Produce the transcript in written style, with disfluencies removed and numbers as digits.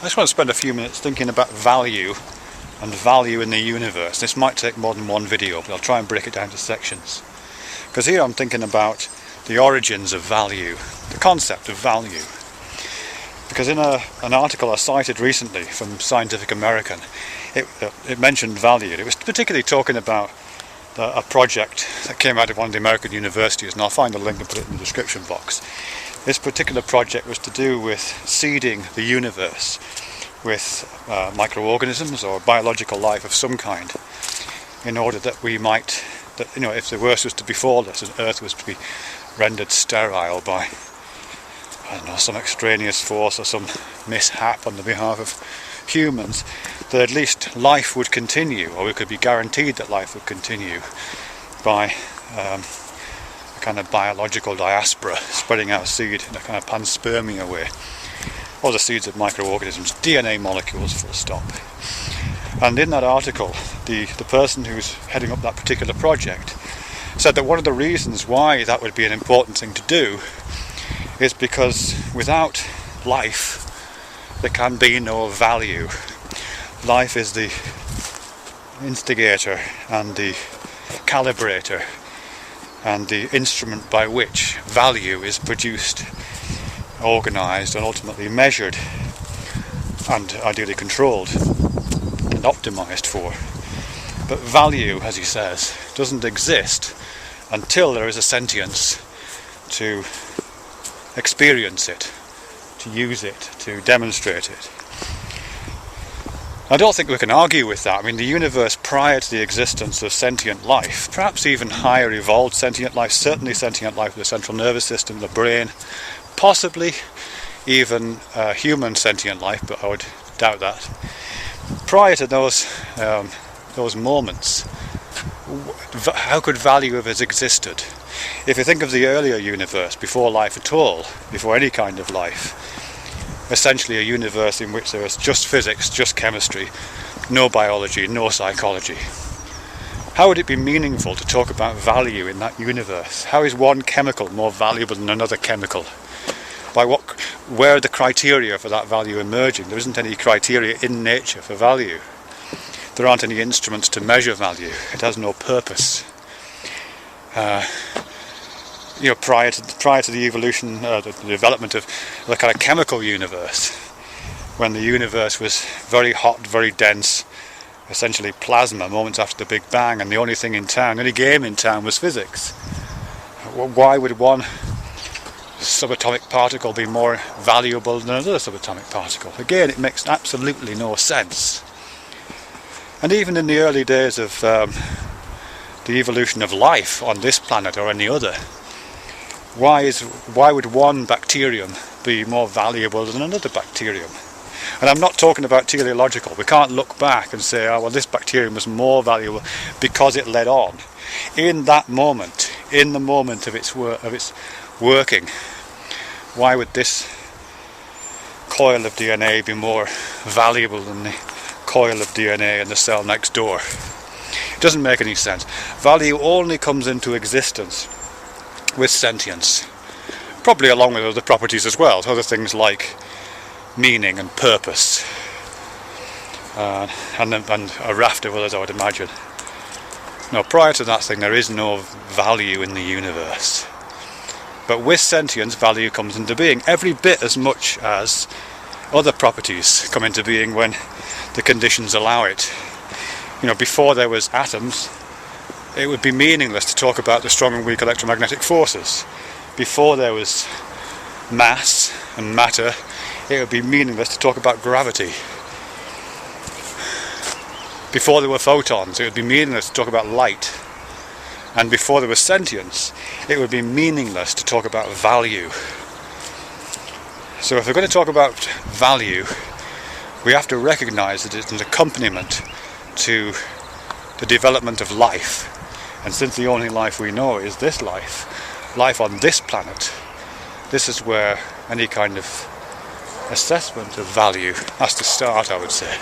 I just want to spend a few minutes thinking about value and value in the universe. This might take more than one video, but I'll try and break it down to sections. Because here I'm thinking about the origins of value, the concept of value. Because in an article I cited recently from Scientific American, it mentioned value. It was particularly talking about a project that came out of one of the American universities, and I'll find the link and put it in the description box. This particular project was to do with seeding the universe with microorganisms or biological life of some kind, in order that we might, if the worst was to befall us and Earth was to be rendered sterile by, I don't know, some extraneous force or some mishap on the behalf of humans, that at least life would continue, or we could be guaranteed that life would continue by a kind of biological diaspora, spreading out seed in a kind of panspermia way. All the seeds of microorganisms, DNA molecules, full stop. And in that article, the person who's heading up that particular project said that one of the reasons why that would be an important thing to do is because without life there can be no value. Life is the instigator and the calibrator and the instrument by which value is produced, organised and ultimately measured and ideally controlled and optimised for. But value, as he says, doesn't exist until there is a sentience to experience it, to use it, to demonstrate it. I don't think we can argue with that. I mean, the universe prior to the existence of sentient life, perhaps even higher evolved sentient life, certainly sentient life with the central nervous system, the brain, possibly even human sentient life, but I would doubt that. Prior to those moments, how could value have existed? If you think of the earlier universe, before life at all, before any kind of life, essentially a universe in which there is just physics, just chemistry, no biology, no psychology. How would it be meaningful to talk about value in that universe? How is one chemical more valuable than another chemical? Where are the criteria for that value emerging? There isn't any criteria in nature for value. There aren't any instruments to measure value. It has no purpose. Prior to the evolution, the development of the kind of chemical universe, when the universe was very hot, very dense, essentially plasma, moments after the Big Bang, and the only thing in town, any game in town, was physics. Why would one subatomic particle be more valuable than another subatomic particle? Again, it makes absolutely no sense. And even in the early days of the evolution of life on this planet or any other, why would one bacterium be more valuable than another bacterium? And I'm not talking about teleological. We can't look back and say, oh well, this bacterium was more valuable because it led on. In that moment, in the moment of its working, why would this coil of DNA be more valuable than the coil of DNA in the cell next door? It doesn't make any sense. Value only comes into existence with sentience, probably along with other properties as well, other things like meaning and purpose, and a raft of others, I would imagine. No, prior to that thing there is no value in the universe. But with sentience, value comes into being every bit as much as other properties come into being when the conditions allow it. Before there was atoms, it would be meaningless to talk about the strong and weak electromagnetic forces. Before there was mass and matter, it would be meaningless to talk about gravity. Before there were photons, it would be meaningless to talk about light. And before there was sentience, it would be meaningless to talk about value. So if we're going to talk about value, we have to recognise that it's an accompaniment to the development of life. And since the only life we know is this life on this planet, this is where any kind of assessment of value has to start, I would say.